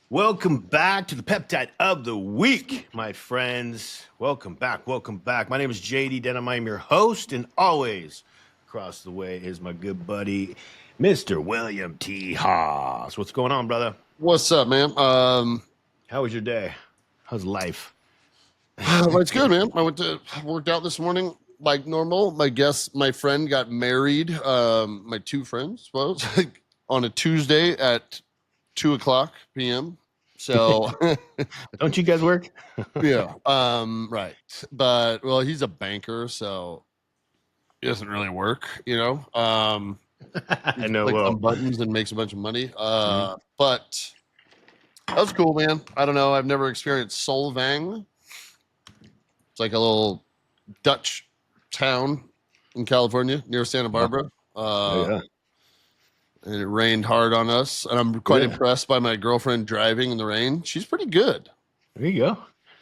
Welcome back to the Peptide of the Week, my friends. Welcome back. Welcome back. My name is JD Denham. I'm your host, and always across the way is my good buddy, Mr. William T. Haas. What's going on, brother? What's up, man? How was your day? How's life? It's good, man. I worked out this morning like normal. My friend got married. My two friends, suppose, on a Tuesday at 2:00 p.m. So, Don't you guys work? yeah, right. But well, he's a banker, so it doesn't really work, you know. I know. Like Well, some buttons and makes a bunch of money. But that was cool, man. I don't know. I've never experienced Solvang. It's like a little Dutch town in California near Santa Barbara. yeah. And it rained hard on us. And I'm quite impressed by my girlfriend driving in the rain. She's pretty good. There you go.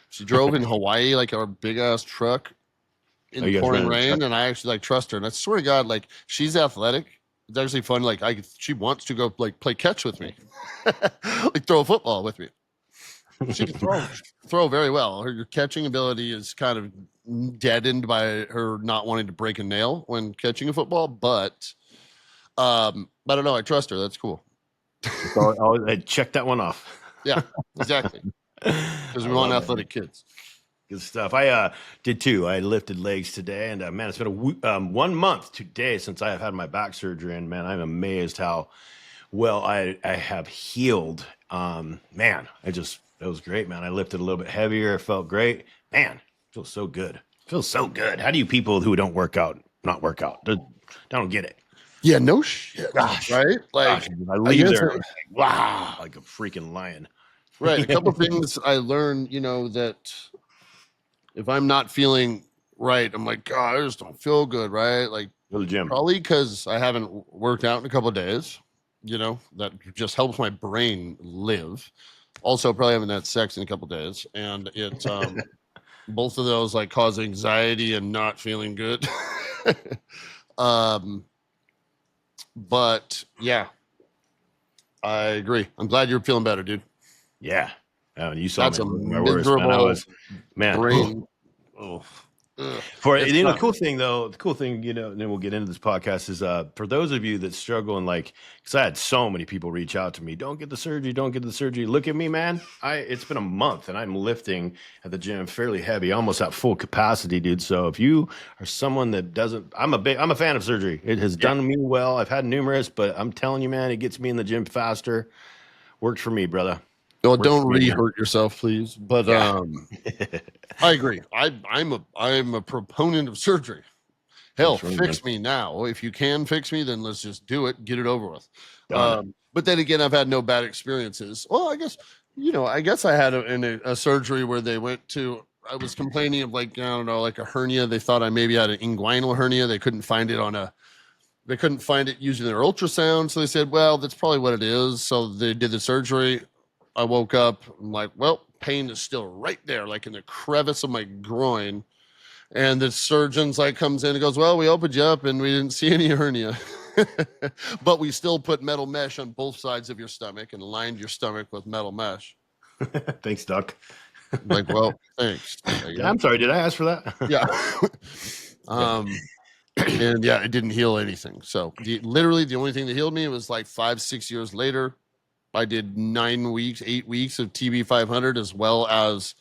She drove in Hawaii, like our big ass truck in the pouring rain. And I actually trust her. And I swear to God, she's athletic. It's actually fun. She wants to go play catch with me, throw a football with me. She can throw very well. Her catching ability is kind of deadened by her not wanting to break a nail when catching a football. But I don't know. I trust her. That's cool. I checked that one off. Yeah, exactly. Because we want athletic kids. Good stuff. I did too. I lifted legs today, and man, it's been 1 month today since I have had my back surgery, and man, I'm amazed how well I have healed. Man, it was great, man. I lifted a little bit heavier. It felt great. Man, feels so good. Feels so good. How do you people who don't work out not work out? I don't get it. Yeah, no shit. Gosh, right? I leave there wow, like a freaking lion. Right. A couple things I learned, that if I'm not feeling right, I'm like, God, I just don't feel good, right? Like, go to the gym. Probably because I haven't worked out in a couple of days. That just helps my brain live. Also, probably haven't had sex in a couple of days, and it both of those cause anxiety and not feeling good. But yeah, I agree. I'm glad you're feeling better, dude. Yeah. Oh, you saw That's me a my worst, man. brain. The cool thing, and then we'll get into this podcast is for those of you that struggle and because I had so many people reach out to me, don't get the surgery. Look at me, man. It's been a month and I'm lifting at the gym fairly heavy, almost at full capacity, dude. So if you are someone that doesn't, I'm a fan of surgery. It has done me well. I've had numerous, but I'm telling you, man, it gets me in the gym faster. Worked for me, brother. Well, don't re-hurt yourself, please. But I agree. I'm a proponent of surgery. Hell, fix me now. If you can fix me, then let's just do it. Get it over with. But then again, I've had no bad experiences. Well, I guess I had a surgery where they went to. I was complaining of a hernia. They thought I maybe had an inguinal hernia. They couldn't find it using their ultrasound. So they said, well, that's probably what it is. So they did the surgery. I woke up, I'm like, well, pain is still right there, in the crevice of my groin. And the surgeon's comes in and goes, well, we opened you up and we didn't see any hernia. But we still put metal mesh on both sides of your stomach and lined your stomach with metal mesh. Thanks, Doc. Well, thanks. I'm sorry, did I ask for that? Yeah. And yeah, it didn't heal anything. So literally the only thing that healed me was 5-6 years later. I did 8 weeks of TB500, as well as,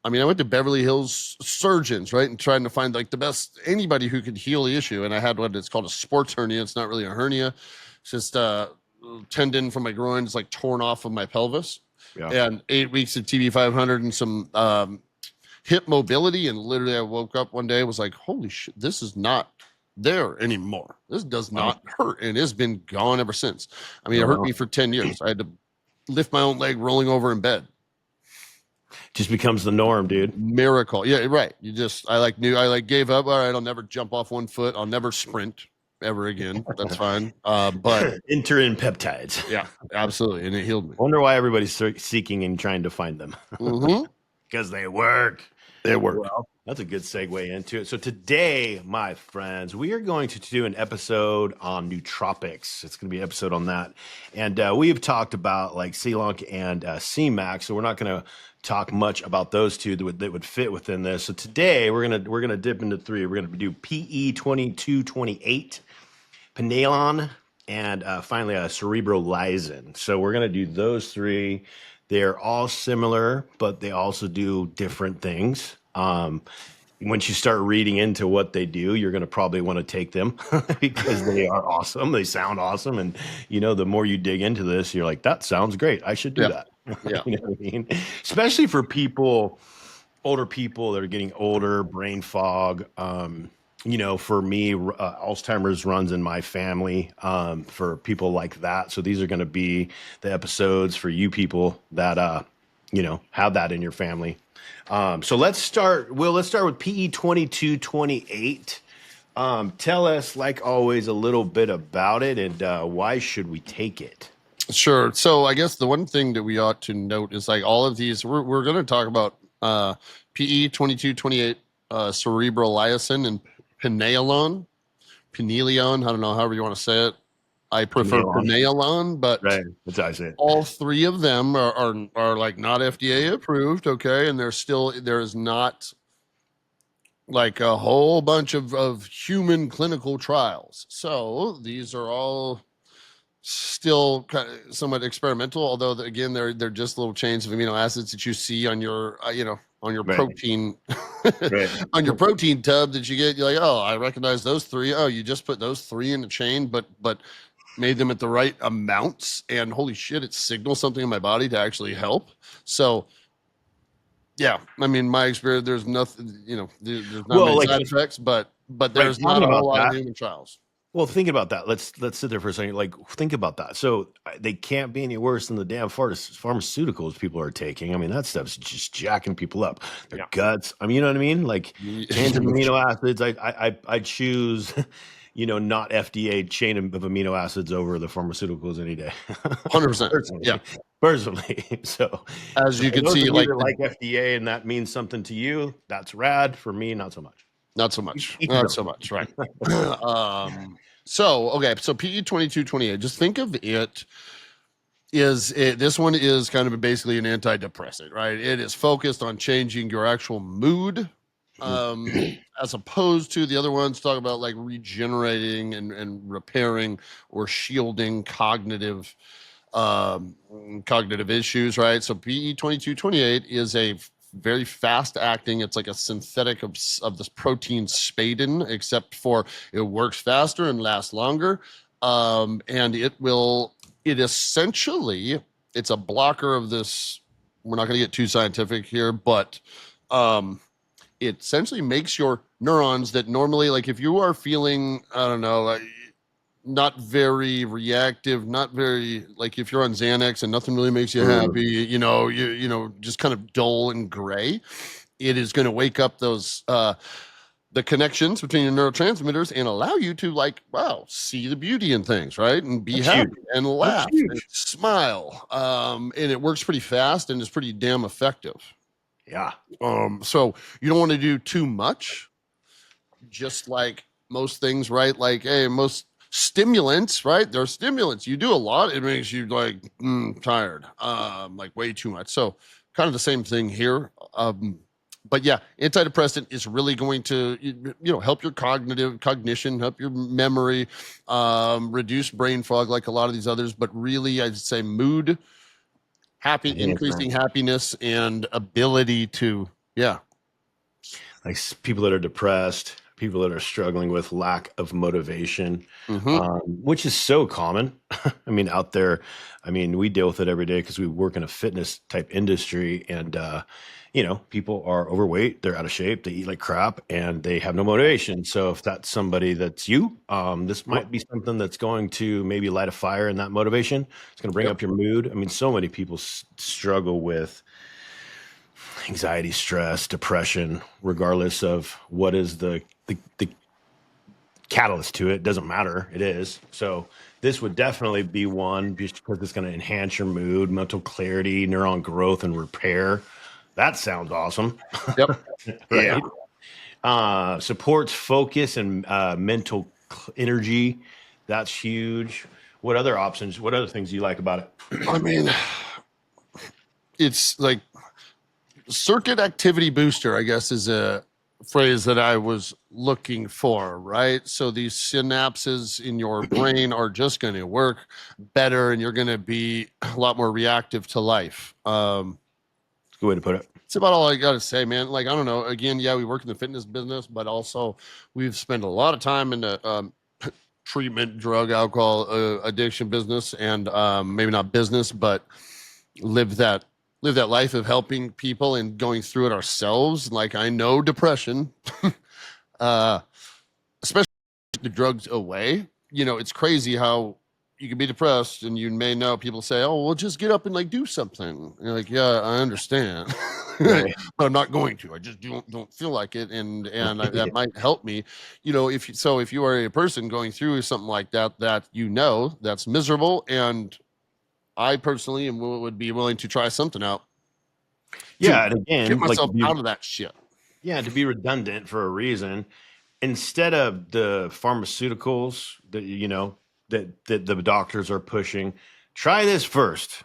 I went to Beverly Hills surgeons, right? And trying to find the best, anybody who could heal the issue. And I had what it's called a sports hernia. It's not really a hernia. It's just a tendon from my groin. It's torn off of my pelvis. Yeah. And 8 weeks of TB500 and some hip mobility. And literally I woke up one day, was like, holy shit, this is not there anymore. This does not hurt. And it's been gone ever since. It hurt me for 10 years. I had to lift my own leg rolling over in bed. Just becomes the norm, dude. Miracle. Yeah, right. I gave up. All right, I'll never jump off one foot. I'll never sprint ever again. That's fine. But enter in peptides. Yeah, absolutely. And it healed me. Wonder why everybody's seeking and trying to find them. Mm-hmm. Because they work. They work. Well, That's a good segue into it. So today, my friends, we are going to do an episode on nootropics. It's going to be an episode on that, and we have talked about like C-Lunk and C-Max. So we're not going to talk much about those two that would fit within this. So today, we're gonna dip into three. We're gonna do PE-22-28, pinealon, and finally Cerebrolysin. So we're gonna do those three. They're all similar, but they also do different things. Once you start reading into what they do, you're going to probably want to take them because they are awesome. They sound awesome. And, the more you dig into this, you're like, that sounds great. I should do that. Yeah. You know what I mean? Especially for older people that are getting older, brain fog. For me, Alzheimer's runs in my family, for people like that. So these are going to be the episodes for you people that, have that in your family. So let's start. Will, let's start with PE-22-28. Tell us, like always, a little bit about it and why should we take it? Sure. So I guess the one thing that we ought to note is like all of these, we're going to talk about PE-22-28, Cerebrolysin, and pinealon. I don't know, however you want to say it. I prefer pinealon, but right. That's how I say it. All three of them are like not FDA approved, okay, and there is not like a whole bunch of human clinical trials. So these are all still kind of somewhat experimental, although again they're just little chains of amino acids that you see on your on your protein on your protein tub that you get. You're like, oh, I recognize those three. Oh, you just put those three in a chain, but made them at the right amounts, and holy shit, it signals something in my body to actually help. So yeah, I mean, my experience, there's nothing, there's not many side effects, but there's not a whole lot of human trials. Well, think about that. Let's sit there for a second. Like, think about that. So they can't be any worse than the damn pharmaceuticals people are taking. I mean, that stuff's just jacking people up. Their guts. I mean, you know what I mean? Like chains of amino acids. I choose, not FDA chain of amino acids over the pharmaceuticals any day. 100%. Yeah. Personally. So as you can see, like FDA, and that means something to you, that's rad. For me, not so much. Not so much. Not so much. Right. So PE-22-28, just think of it this one is kind of basically an antidepressant, right? It is focused on changing your actual mood, as opposed to the other ones talk about like regenerating and repairing or shielding cognitive issues, right? So PE-22-28 is a very fast acting. It's like a synthetic of this protein spadin, except for it works faster and lasts longer. And it's a blocker of this. We're not going to get too scientific here, but it essentially makes your neurons that normally, like if you are feeling, I don't know, like not very reactive, not very, like if you're on Xanax and nothing really makes you happy, you just kind of dull and gray, it is going to wake up those the connections between your neurotransmitters and allow you to see the beauty in things, right? And be happy and laugh and smile. And it works pretty fast and is pretty damn effective. Yeah. So you don't want to do too much, just like most things, right? Like, hey, most stimulants, right? They're stimulants. You do a lot, it makes you tired, like way too much. So kind of the same thing here. But yeah, antidepressant is really going to, help your cognition, help your memory, reduce brain fog like a lot of these others. But really, I'd say mood, increasing happiness and ability to, like people that are depressed, people that are struggling with lack of motivation, which is so common. I mean, out there, we deal with it every day because we work in a fitness type industry, and people are overweight, they're out of shape, they eat like crap, and they have no motivation. So if that's somebody that's you, this might be something that's going to maybe light a fire in that motivation. It's going to bring up your mood. I mean, so many people struggle with anxiety, stress, depression, regardless of what is the catalyst to it. Doesn't matter. It is. So this would definitely be one, just because it's going to enhance your mood, mental clarity, neuron growth, and repair. That sounds awesome. Yep. Right. Supports focus and mental energy. That's huge. What other options? What other things do you like about it? I mean, it's like circuit activity booster, I guess, is a phrase that I was looking for, right? So these synapses in your brain are just going to work better and you're going to be a lot more reactive to life. Good way to put it. It's about all I got to say, man. Like, I don't know. Again, yeah, we work in the fitness business, but also we've spent a lot of time in the treatment, drug, alcohol addiction business, and maybe not business, but live that life of helping people and going through it ourselves. Like, I know depression, especially the drugs away. You know, it's crazy how you can be depressed and you may know people say, oh, well, just get up and like do something. And you're like, yeah, I understand. Right. But I'm not going to. I just don't feel like it, and that might help me. You know, if you are a person going through something like that, that's miserable, and I personally would be willing to try something out. Yeah, and again, get myself out of that shit. Yeah, to be redundant for a reason, instead of the pharmaceuticals that that the doctors are pushing, try this first.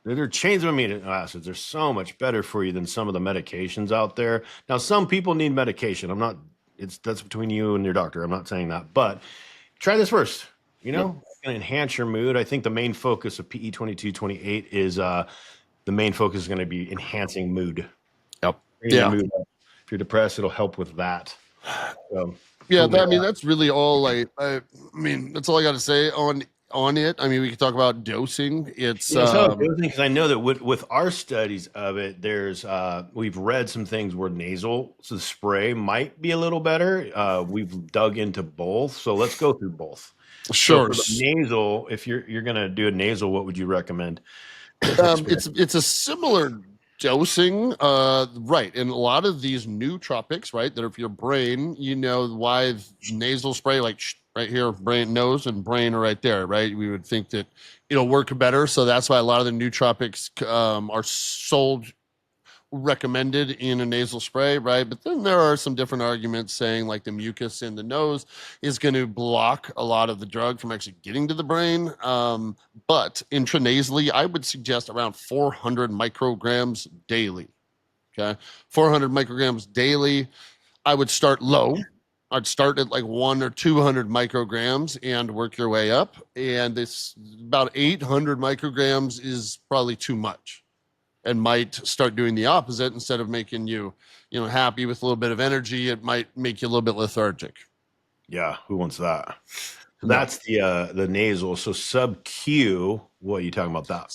They're chains of amino acids. They're so much better for you than some of the medications out there. Now, some people need medication. That's between you and your doctor. I'm not saying that, but try this first. It's going to enhance your mood. I think the main focus of PE-22-28 is the main focus is going to be enhancing mood. Yep. Yeah. Mood up. If you're depressed, it'll help with that. So, yeah, I mean, that's really all I mean, that's all I got to say on it. I mean, we could talk about dosing. It's because I know that with our studies of it, there's we've read some things where nasal spray might be a little better. We've dug into both, so let's go through both. Sure. So for the nasal, if you're gonna do a nasal, what would you recommend? It's a similar dosing, right? And a lot of these nootropics, right, that are for your brain, why nasal spray, like right here, brain, nose, and brain are right there, right? We would think that it'll work better, so that's why a lot of the nootropics are sold, recommended in a nasal spray, right? But then there are some different arguments saying like the mucus in the nose is going to block a lot of the drug from actually getting to the brain. But intranasally, I would suggest around 400 micrograms daily. Okay, 400 micrograms daily. I would start low. I'd start at like 100 or 200 micrograms and work your way up. And this about 800 micrograms is probably too much, and might start doing the opposite. Instead of making you happy with a little bit of energy, it might make you a little bit lethargic. Yeah, who wants that? So that's the nasal. So sub Q, what are you talking about that?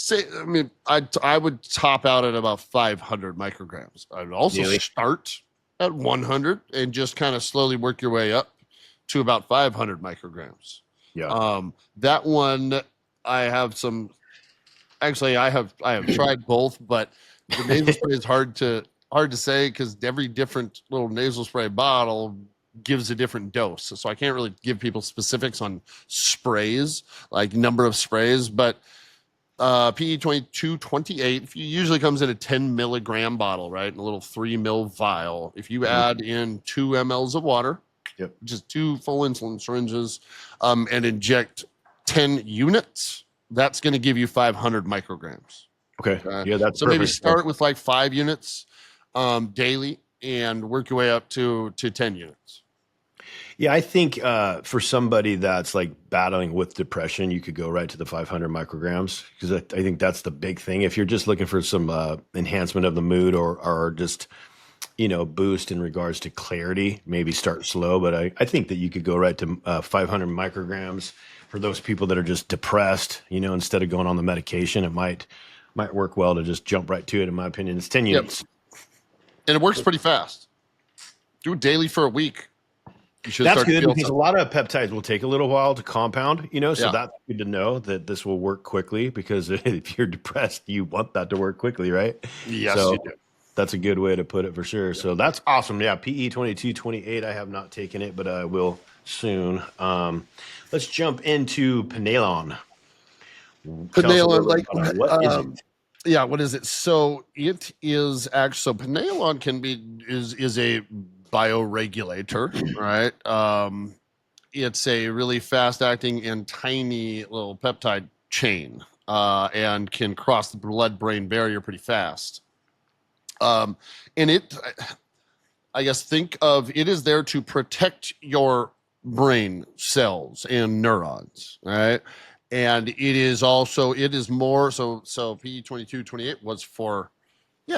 I would top out at about 500 micrograms. I'd also start at 100 and just kind of slowly work your way up to about 500 micrograms. Yeah. That one, I have some. Actually, I have tried both, but the nasal spray is hard to say because every different little nasal spray bottle gives a different dose. So I can't really give people specifics on sprays, like number of sprays, but PE-22-28 usually comes in a 10 milligram bottle, right? In a little 3 ml vial. If you add in 2 mLs of water, just 2 full insulin syringes, and inject 10 units, that's going to give you 500 micrograms. Okay. Yeah, that's so perfect. Maybe start with like 5 units daily and work your way up to 10 units. Yeah, I think for somebody that's like battling with depression, you could go right to the 500 micrograms because I think that's the big thing. If you're just looking for some enhancement of the mood or just boost in regards to clarity, maybe start slow. But I think that you could go right to 500 micrograms for those people that are just depressed. Instead of going on the medication, it might work well to just jump right to it. In my opinion, it's 10 units, and it works pretty fast. Do it daily for a week. That's good because a lot of peptides will take a little while to compound, so that's good to know that this will work quickly because if you're depressed, you want that to work quickly, right? Yes, so you do. That's a good way to put it for sure. So that's awesome. Yeah, PE-22-28, I have not taken it, but I will soon. Let's jump into pinealon. Pinealon, what is it? Yeah, what is it? So it is actually pinealon is a bioregulator, right? It's a really fast-acting and tiny little peptide chain, and can cross the blood-brain barrier pretty fast. And it, I guess, think of it is there to protect your brain cells and neurons, right? And it is more so PE-22-28 was for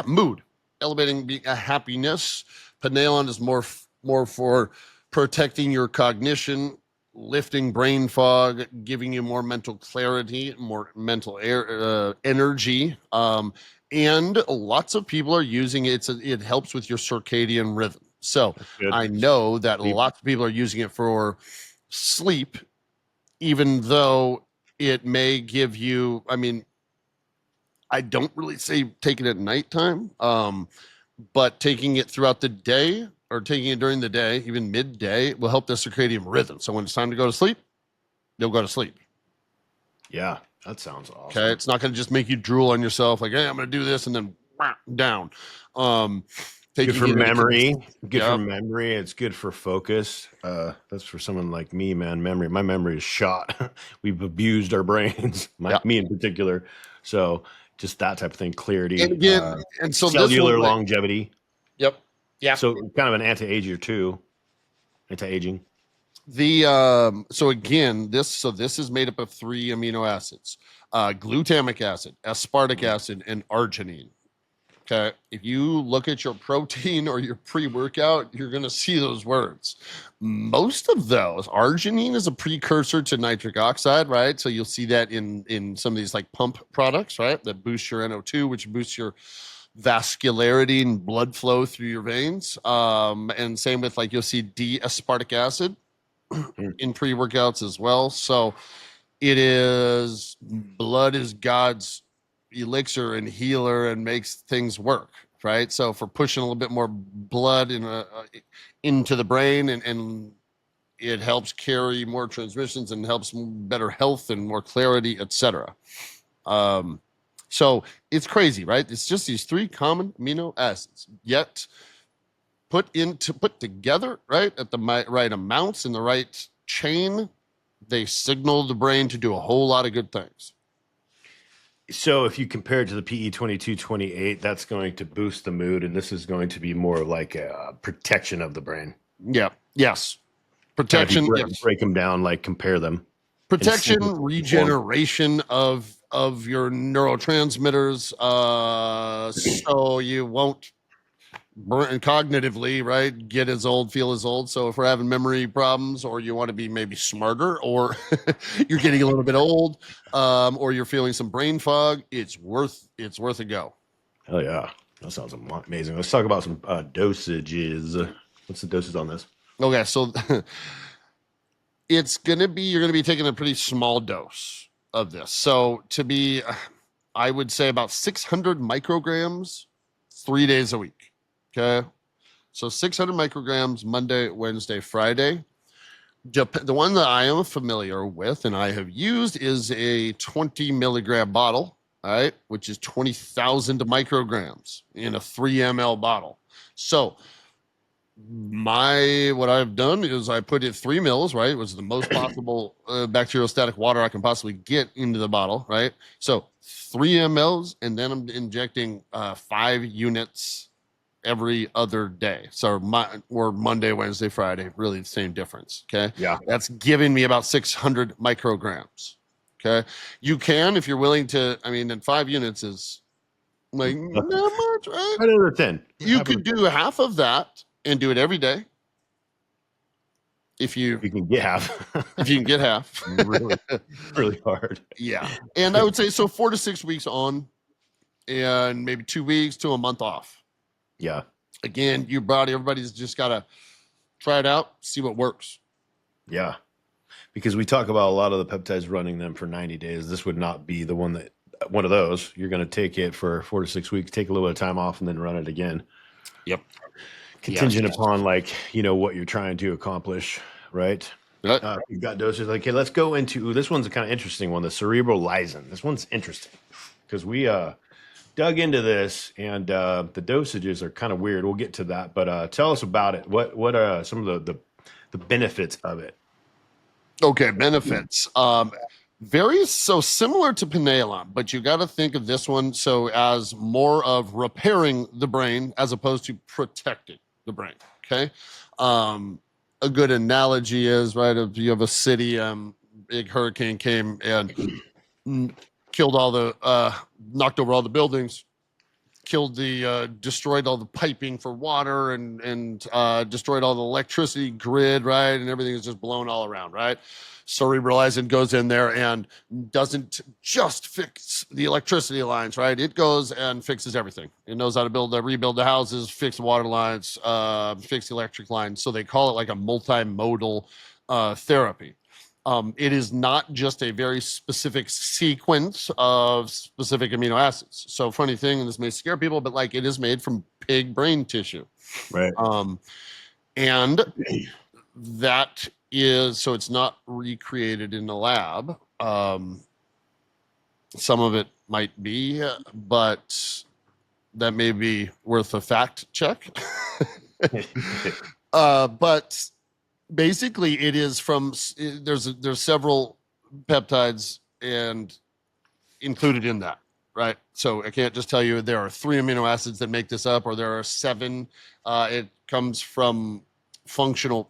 mood, elevating a happiness. Pinealon is more for protecting your cognition, lifting brain fog, giving you more mental clarity, more mental energy. And lots of people are using it. It helps with your circadian rhythm. So I know that lots of people are using it for sleep, even though it may give you, I mean, I don't really say take it at nighttime, but taking it throughout the day or taking it during the day, even midday, will help the circadian rhythm. So when it's time to go to sleep, you'll go to sleep. Yeah, that sounds awesome. Okay, it's not going to just make you drool on yourself like, hey, I'm going to do this and then down. Good for memory. Good for memory. It's good for focus. That's for someone like me, man. My memory is shot. We've abused our brains, me in particular. So just that type of thing, clarity, and again, and so cellular longevity. Yep. Yeah. So kind of an anti-ager too. Anti-aging. So again, this is made up of 3 amino acids: glutamic acid, aspartic acid, and arginine. Okay, if you look at your protein or your pre-workout, you're going to see those words. Most of those, arginine is a precursor to nitric oxide, right? So you'll see that in some of these like pump products, right? That boost your NO2, which boosts your vascularity and blood flow through your veins. And same with like you'll see D-aspartic acid in pre-workouts as well. So it is, blood is God's elixir and healer and makes things work, right? So for pushing a little bit more blood into the brain, and it helps carry more transmissions and helps better health and more clarity, etc. So it's crazy, right? It's just these 3 common amino acids, yet put together, right, at the right amounts in the right chain, they signal the brain to do a whole lot of good things. So if you compare it to the PE-22-28, that's going to boost the mood, and this is going to be more like a protection of the brain. Yeah. Yes. Protection. Break them down, like compare them. Protection, regeneration of your neurotransmitters, so you won't cognitively, right, get as old, feel as old. So if we're having memory problems, or you want to be maybe smarter, or you're getting a little bit old, or you're feeling some brain fog, it's worth a go. Hell yeah, that sounds amazing. Let's talk about some dosages. What's the doses on this? Okay, so you're gonna be taking a pretty small dose of this. So I would say about 600 micrograms 3 days a week. Okay, so 600 micrograms Monday, Wednesday, Friday. The one that I am familiar with and I have used is a 20 milligram bottle, all right, which is 20,000 micrograms in a 3 ml bottle. So what I've done is I put it 3 mils, right? It was the most possible bacteriostatic water I can possibly get into the bottle, right? So 3 mLs, and then I'm injecting 5 units every other day. So or Monday, Wednesday, Friday, really the same difference. Okay. Yeah. That's giving me about 600 micrograms. Okay. You can, if you're willing to, I mean, and 5 units is like not much, right? Right over 10. You could do half of that and do it every day. If you can get half. If you can get half. really, really hard. Yeah. And I would say so 4 to 6 weeks on, and maybe 2 weeks to a month off. Yeah. Again, everybody's just got to try it out, see what works. Yeah. Because we talk about a lot of the peptides running them for 90 days. This would not be one of those. You're going to take it for 4 to 6 weeks, take a little bit of time off, and then run it again. Yep. Contingent upon what you're trying to accomplish, right? You've got doses. Okay, let's go into this one's a kind of interesting one, the Cerebrolysin. This one's interesting because we dug into this, and the dosages are kind of weird. We'll get to that, but tell us about it. What are some of the benefits of it? Okay, benefits. Very so similar to pinealon, but you got to think of this one so as more of repairing the brain as opposed to protecting the brain. Okay, a good analogy is right. If you have a city, big hurricane came and killed all the, knocked over all the buildings, killed the destroyed all the piping for water and destroyed all the electricity grid, right? And everything is just blown all around, right? Cerebralizing goes in there and doesn't just fix the electricity lines, right? It goes and fixes everything. It knows how to rebuild the houses, fix the water lines, fix the electric lines. So they call it like a multimodal therapy. It is not just a very specific sequence of specific amino acids. So funny thing, and this may scare people, but like it is made from pig brain tissue. Right. And that is, so it's not recreated in the lab. Some of it might be, but that may be worth a fact check. But basically it is from, there's several peptides and included in that, right? So I can't just tell you there are 3 amino acids that make this up, or there are 7. It comes from functional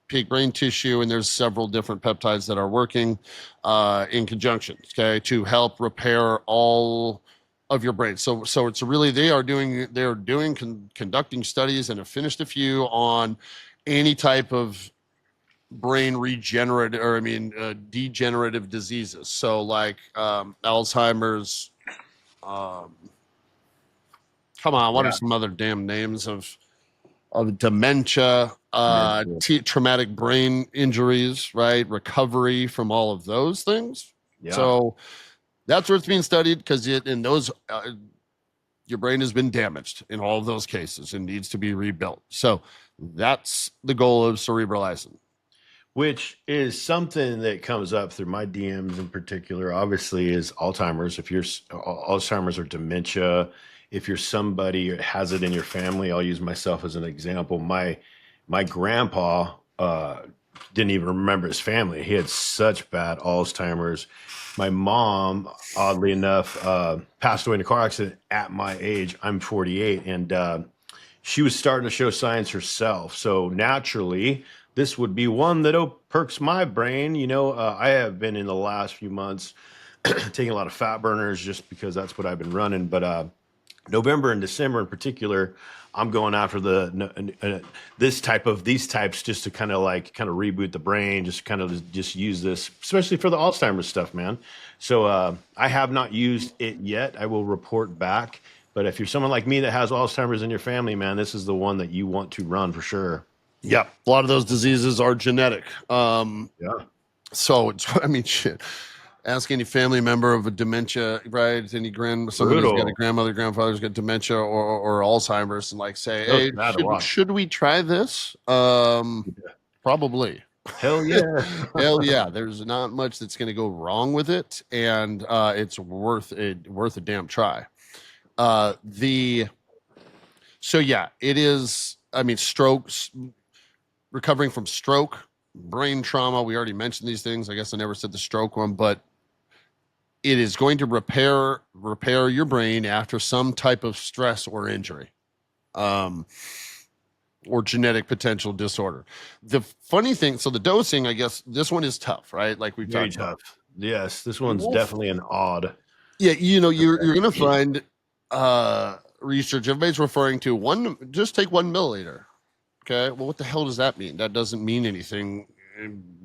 pig brain tissue, and there's several different peptides that are working in conjunction, okay, to help repair all of your brain. So it's really, conducting studies and have finished a few on any type of brain regenerative, or degenerative diseases. So like Alzheimer's. Come on, what are some other damn names of dementia, traumatic brain injuries, right? Recovery from all of those things. Yeah. So that's where it's being studied, because in those, your brain has been damaged in all of those cases and needs to be rebuilt. So that's the goal of Cerebrolysin. Which is something that comes up through my DMs in particular, obviously, is Alzheimer's. If you're Alzheimer's or dementia, if you're somebody who has it in your family, I'll use myself as an example. My grandpa didn't even remember his family. He had such bad Alzheimer's. My mom, oddly enough, passed away in a car accident at my age. I'm 48, and she was starting to show signs herself. So naturally, this would be one that perks my brain. I have been in the last few months taking a lot of fat burners just because that's what I've been running. But November and December in particular, I'm going after these types just to kind of reboot the brain, just use this, especially for the Alzheimer's stuff, man. So I have not used it yet. I will report back. But if you're someone like me that has Alzheimer's in your family, man, this is the one that you want to run for sure. Yeah, a lot of those diseases are genetic. Yeah. So shit. Ask any family member of a dementia, right? Any somebody's got a grandmother, grandfather's got dementia or Alzheimer's, and say, hey, should we try this? Probably. Hell yeah. Hell yeah. There's not much that's going to go wrong with it, and it's worth a damn try. So yeah, it is. Strokes, recovering from stroke, brain trauma. We already mentioned these things. I guess I never said the stroke one, but it is going to repair your brain after some type of stress or injury, or genetic potential disorder. The funny thing, so the dosing, I guess this one is tough, right? Like we've talked about. Yes, this one's definitely an odd. Yeah, you're going to find research. Everybody's referring to just take 1 milliliter. Okay, well, what the hell does that mean? That doesn't mean anything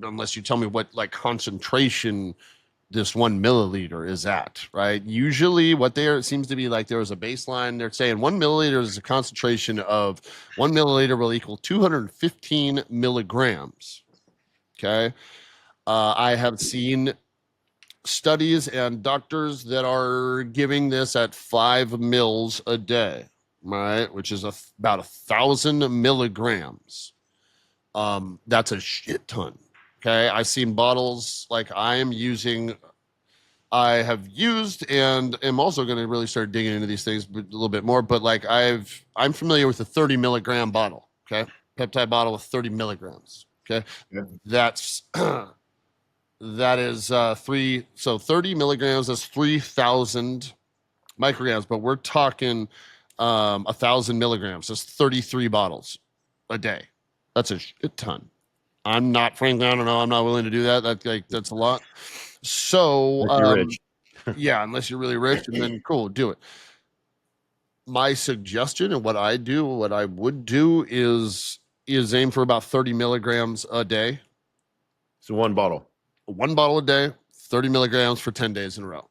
unless you tell me what concentration this 1 milliliter is at, right? Usually what it seems to be there was a baseline. They're saying 1 milliliter is a concentration of 1 milliliter will equal 215 milligrams. Okay. I have seen studies and doctors that are giving this at 5 mils a day, right? Which is about 1,000 milligrams. That's a shit ton. Okay. I've seen bottles I am using. I have used and am also going to really start digging into these things a little bit more. But like I'm familiar with the 30 milligram bottle. Okay, peptide bottle with 30 milligrams. Okay, that's that is 30 milligrams. That's 3,000 micrograms. But we're talking 1,000 milligrams. That's 33 bottles a day. That's a ton. I'm not, frankly, I don't know. I'm not willing to do that. That's a lot. So, you're rich. yeah, unless you're really rich, and then cool, do it. My suggestion and what I would do is aim for about 30 milligrams a day. So one bottle a day, 30 milligrams for 10 days in a row.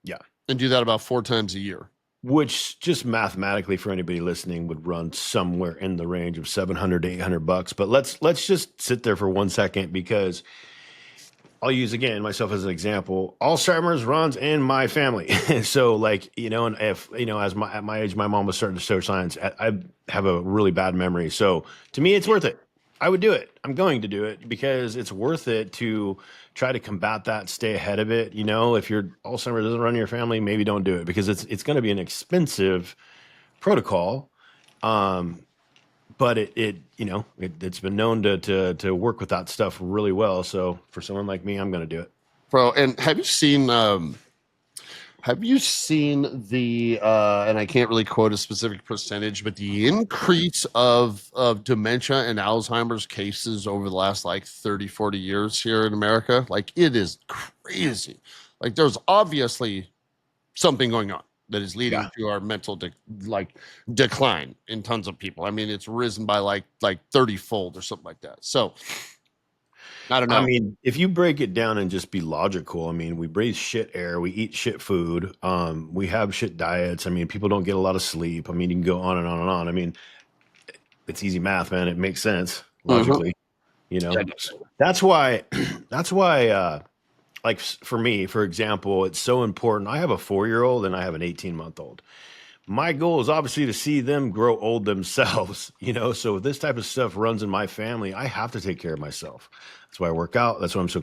Yeah. And do that about 4 times a year. Which just mathematically for anybody listening would run somewhere in the range of $700 to $800. But let's just sit there for 1 second, because I'll use again myself as an example. Alzheimer's runs in my family. So like, and if, at my age, my mom was starting to show signs. I have a really bad memory. So to me, it's worth it. I would do it. I'm going to do it because it's worth it to try to combat that, stay ahead of it. If your Alzheimer's doesn't run in your family, maybe don't do it, because it's going to be an expensive protocol. But it's been known to work with that stuff really well. So for someone like me, I'm going to do it. Bro, and have you seen the and I can't really quote a specific percentage, but the increase of dementia and Alzheimer's cases over the last like 30, 40 years here in America? Like, it is crazy. Like, there's obviously something going on that is leading to our mental decline in tons of people. I mean, it's risen by like 30-fold or something like that. So I don't know. I mean, if you break it down and just be logical, I mean, we breathe shit air, we eat shit food, we have shit diets. I mean, people don't get a lot of sleep. I mean, you can go on and on and on. I mean, it's easy math, man. It makes sense logically. That's why like for me, for example, it's so important. I have a 4-year-old and I have an 18-month-old. My goal is obviously to see them grow old themselves, so if this type of stuff runs in my family, I have to take care of myself. That's why I work out. That's why I'm so,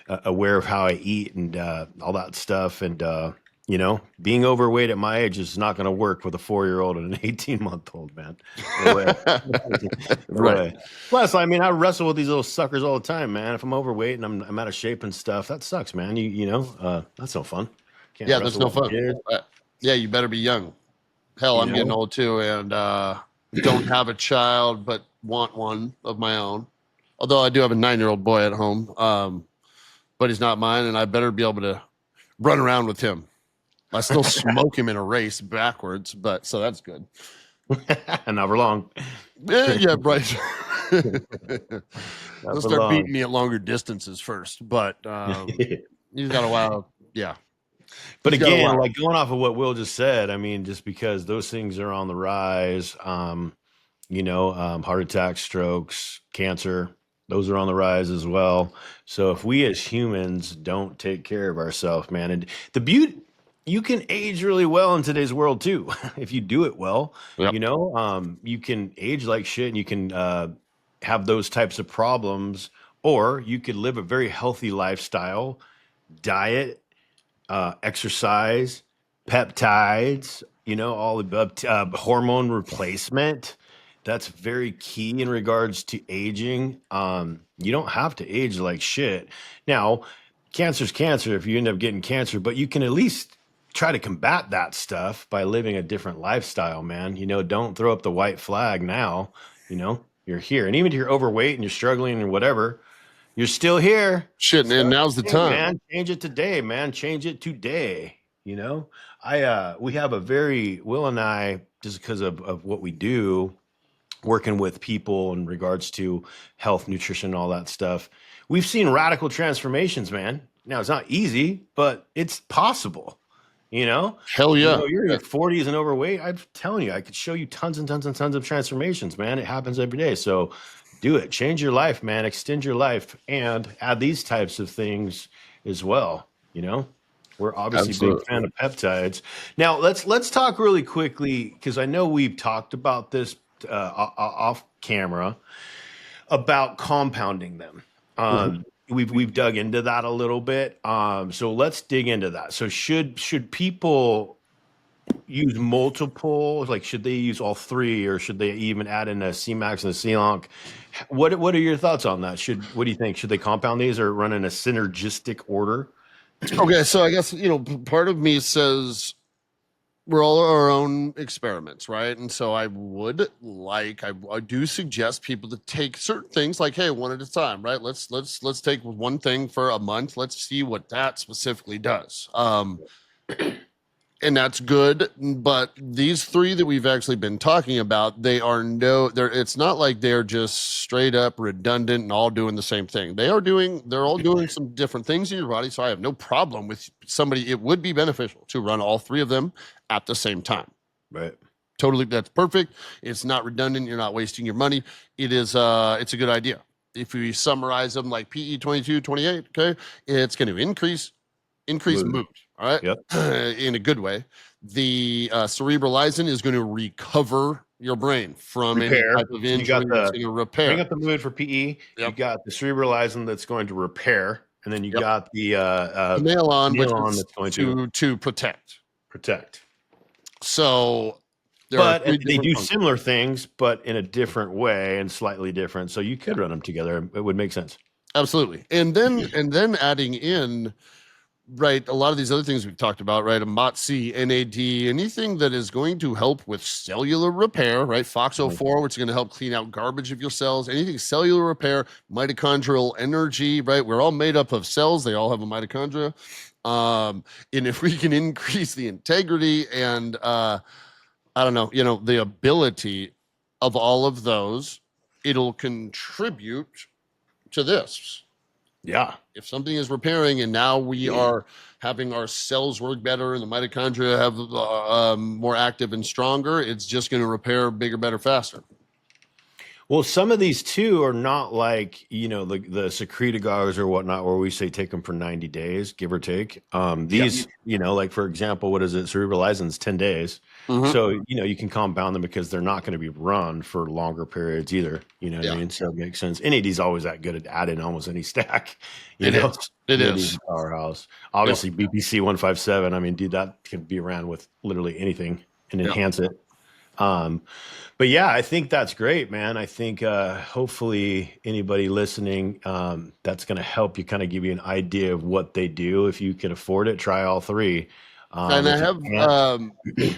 aware of how I eat and all that stuff. And, being overweight at my age is not going to work with a 4-year-old and an 18-month-old, man. No way. No way. Plus, I mean, I wrestle with these little suckers all the time, man. If I'm overweight and I'm out of shape and stuff, that sucks, man. That's no fun. Can't that's no fun. Yeah, you better be young. Hell, I'm getting old too, and don't have a child, but want one of my own. Although I do have a 9-year-old boy at home, but he's not mine, and I better be able to run around with him. I still smoke him in a race backwards, but so that's good. Not for long. Yeah, right. He'll start beating me at longer distances first, but he's got a while. Yeah. But again, like going off of what Will just said, I mean, just because those things are on the rise, heart attacks, strokes, cancer, those are on the rise as well. So if we as humans don't take care of ourselves, man, and the beauty, you can age really well in today's world too. If you do it well, you can age like shit and you can have those types of problems, or you could live a very healthy lifestyle, diet, exercise, peptides, all the hormone replacement. That's very key in regards to aging. You don't have to age like shit. Now, cancer's cancer if you end up getting cancer, but you can at least try to combat that stuff by living a different lifestyle, man. Don't throw up the white flag now. You're here. And even if you're overweight and you're struggling or whatever, you're still here. Shit, man, now's the time. Man, change it today, man. Change it today. We have Will and I, just because of what we do, working with people in regards to health, nutrition, all that stuff. We've seen radical transformations, man. Now, it's not easy, but it's possible. Hell yeah. You're in your 40s and overweight. I'm telling you, I could show you tons and tons and tons of transformations, man. It happens every day. So do it. Change your life, man. Extend your life and add these types of things as well. We're obviously a big fan of peptides. Now let's talk really quickly, because I know we've talked about this off camera about compounding them. we've dug into that a little bit. So let's dig into that. So should people use multiple? Like, should they use all three, or should they even add in a C-Max and a C-Lonk? What are your thoughts on that? What do you think? Should they compound these or run in a synergistic order? Okay, so I guess part of me says we're all our own experiments, right? And so I do suggest people to take certain things like, hey, one at a time, right? Let's take one thing for a month. Let's see what that specifically does. And that's good. But these three that we've actually been talking about, it's not like they're just straight up redundant and all doing the same thing. They're all doing some different things in your body. So I have no problem with somebody. It would be beneficial to run all three of them at the same time. Right. Totally. That's perfect. It's not redundant. You're not wasting your money. It's a good idea. If we summarize them like PE-22-28, okay, it's going to increase mood. All right. Yep. In a good way. The cerebrolysin is going to recover your brain from any type of injury. You got repair. Bring up the mood for PE. Yep. You got the cerebrolysin that's going to repair, and then you got the pinealon that's going to protect. So, but they do similar things, but in a different way and slightly different. So you could run them together. It would make sense. Absolutely. And then adding in, right, a lot of these other things we've talked about, right? A MOTS-C, NAD, anything that is going to help with cellular repair, right? FOXO4, which is going to help clean out garbage of your cells, anything cellular repair, mitochondrial energy, right? We're all made up of cells. They all have a mitochondria. And if we can increase the integrity and, the ability of all of those, it'll contribute to this. Yeah. If something is repairing and now we are having our cells work better and the mitochondria have more active and stronger, it's just going to repair bigger, better, faster. Well, some of these too are not like, the secretagogues or whatnot, where we say take them for 90 days, give or take. These, like, for example, what is it? Cerebrolysin's 10 days. Mm-hmm. So, you can compound them because they're not going to be run for longer periods either. You know what I mean? So it makes sense. NAD's always that good at adding almost any stack. It is. Powerhouse. Obviously, BPC 157. I mean, dude, that can be ran with literally anything and enhance it. But yeah, I think that's great, man. I think hopefully anybody listening, that's going to help you kind of give you an idea of what they do. If you can afford it, try all three. And I have,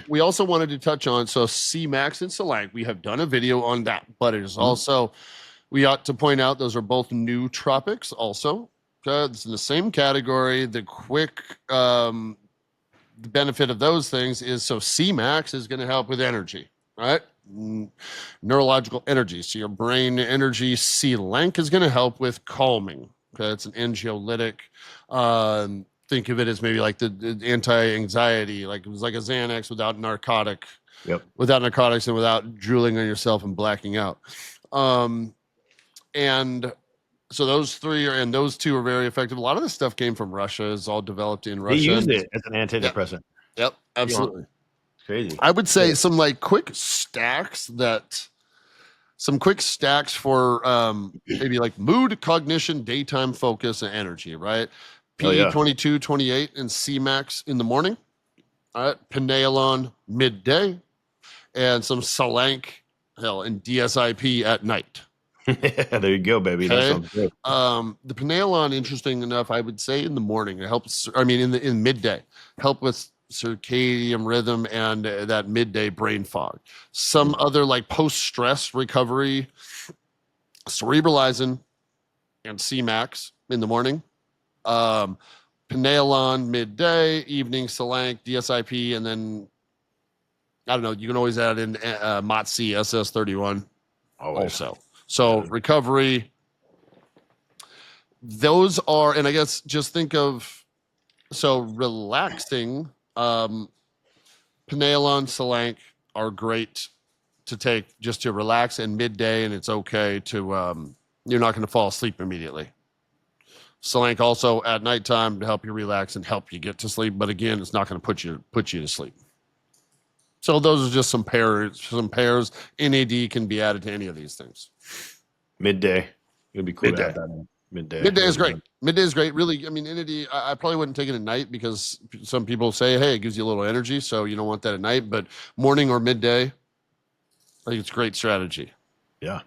we also wanted to touch on, so C-Max and Selank, we have done a video on that, but it is also, we ought to point out, those are both nootropics also. It's in the same category. The quick benefit of those things is, so C-Max is going to help with energy, right? Neurological energy. So your brain energy. C-Lank is going to help with calming. Okay, it's an anxiolytic. Think of it as maybe like the anti-anxiety, like it was like a Xanax without narcotic, without narcotics and without drooling on yourself and blacking out. And so those three and those two are very effective. A lot of this stuff came from Russia. It's all developed in Russia. They used it as an antidepressant. Yep, absolutely. It's crazy. I would say some like quick stacks for maybe like mood, cognition, daytime focus, and energy, right? PE-22-28 and C-Max in the morning. All right, pinealon midday, and some Selank, and DSIP at night. There you go, baby. Okay. That sounds good. The pinealon, interesting enough, I would say in the morning. It helps. I mean, in midday, help with circadian rhythm and that midday brain fog. Some other like post-stress recovery, cerebrolysin and C-Max in the morning. Pinealon midday, evening Selank, DSIP, and then I don't know. You can always add in MOTS-C SS31 also. So recovery. Those are, and I guess just think of, so relaxing. Pinealon, Selank are great to take just to relax in midday, and it's okay to you're not going to fall asleep immediately. Selank also at nighttime to help you relax and help you get to sleep, but again, it's not going to put you to sleep. So those are just some pairs. NAD can be added to any of these things. Midday. It'd be cool to add that in. midday. Midday is great. Midday is great. Really, I mean, I probably wouldn't take it at night because some people say, hey, it gives you a little energy, so you don't want that at night. But morning or midday, I think it's a great strategy. Yeah.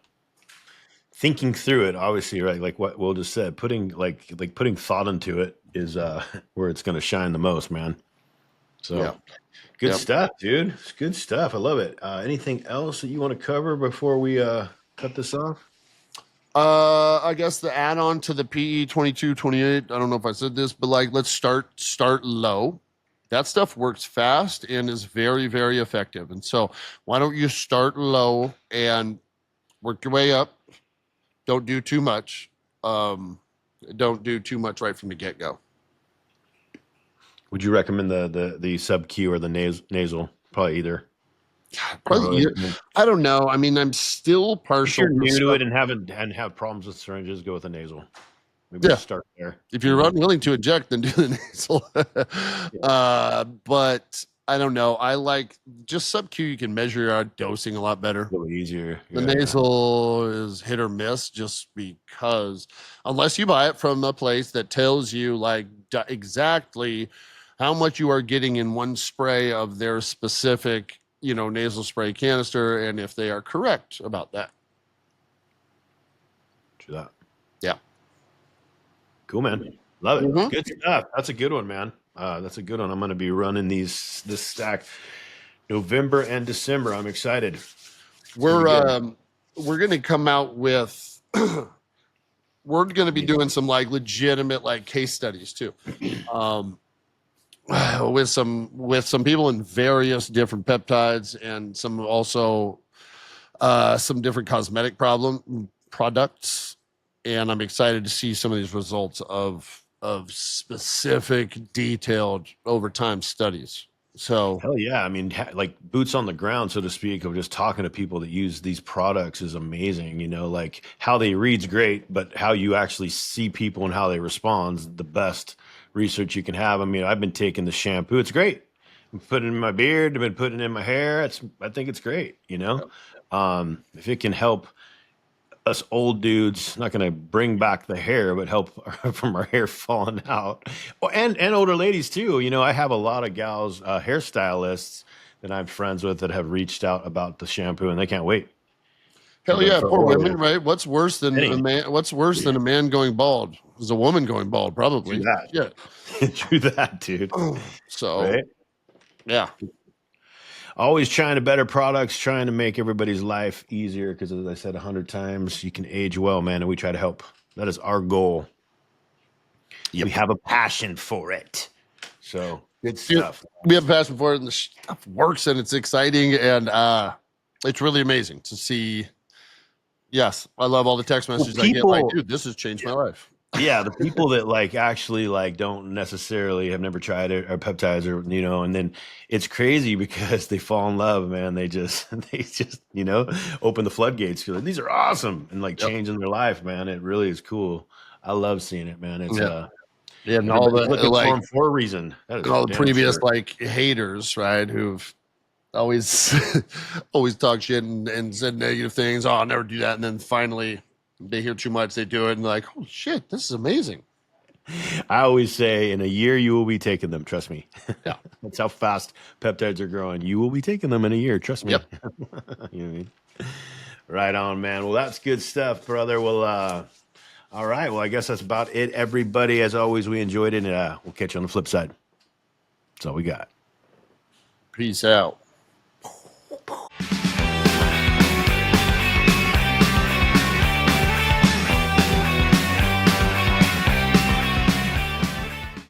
Thinking through it, obviously, right? Like what Will just said, putting putting thought into it is where it's going to shine the most, man. So Yeah. good stuff, dude. It's good stuff. I love it. Anything else that you want to cover before we cut this off? I guess the add-on to the PE-22-28, I don't know if I said this, but like let's start low. That stuff works fast and is very, very effective. And so why don't you start low and work your way up? Don't do too much. Don't do too much right from the get-go. Would you recommend the sub Q or the nasal? Probably either. Probably either. I don't know. I mean, I'm still partial. If you're new to it and have problems with syringes, go with a nasal. Maybe just start there. If you're unwilling to eject, then do the nasal. But I don't know. I like just sub Q. You can measure your dosing a lot better. A little easier. The nasal is hit or miss just because unless you buy it from a place that tells you like exactly how much you are getting in one spray of their specific, nasal spray canister, and if they are correct about that. Do that. Yeah. Cool, man. Love it. Mm-hmm. Good stuff. That's a good one, man. That's a good one. I'm going to be running this stack November and December. I'm excited. We're going to come out with we're going to be doing some like legitimate like case studies too. With some people in various different peptides and some also some different cosmetic products, and I'm excited to see some of these results of specific, detailed over time studies. So hell yeah, I mean, like boots on the ground, so to speak, of just talking to people that use these products is amazing. Like how they read's great, but how you actually see people and how they respond is the best research you can have. I mean, I've been taking the shampoo. It's great. I'm putting it in my beard. I've been putting it in my hair. I think it's great. If it can help us old dudes, not going to bring back the hair, but help from our hair falling out. And older ladies too. I have a lot of gals, hairstylists that I'm friends with that have reached out about the shampoo and they can't wait. Hell yeah, poor women, right? What's worse than a man? What's worse than a man going bald? Is a woman going bald, probably. True that. Yeah. True that, dude. So, right? Yeah. Always trying to better products, trying to make everybody's life easier. Because as I said 100 times, you can age well, man, and we try to help. That is our goal. Yep. We have a passion for it. So good stuff. We have a passion for it, and the stuff works, and it's exciting, and it's really amazing to see. Yes, I love all the text messages I get. Like, dude, this has changed my life. Yeah, the people that actually don't necessarily have never tried it or peptides or and then it's crazy because they fall in love, man. They just open the floodgates. Feel like these are awesome and changing their life, man. It really is cool. I love seeing it, man. It's and all the for a reason. And all the previous haters, right, who've always talk shit and said negative things. Oh, I'll never do that. And then finally they hear too much, they do it, and they're like, oh shit, this is amazing. I always say in a year you will be taking them, trust me. Yeah. That's how fast peptides are growing. You will be taking them in a year, trust me. Yep. You know what I mean? Right on, man. Well, that's good stuff, brother. Well, all right. Well, I guess that's about it, everybody. As always, we enjoyed it, and we'll catch you on the flip side. That's all we got. Peace out.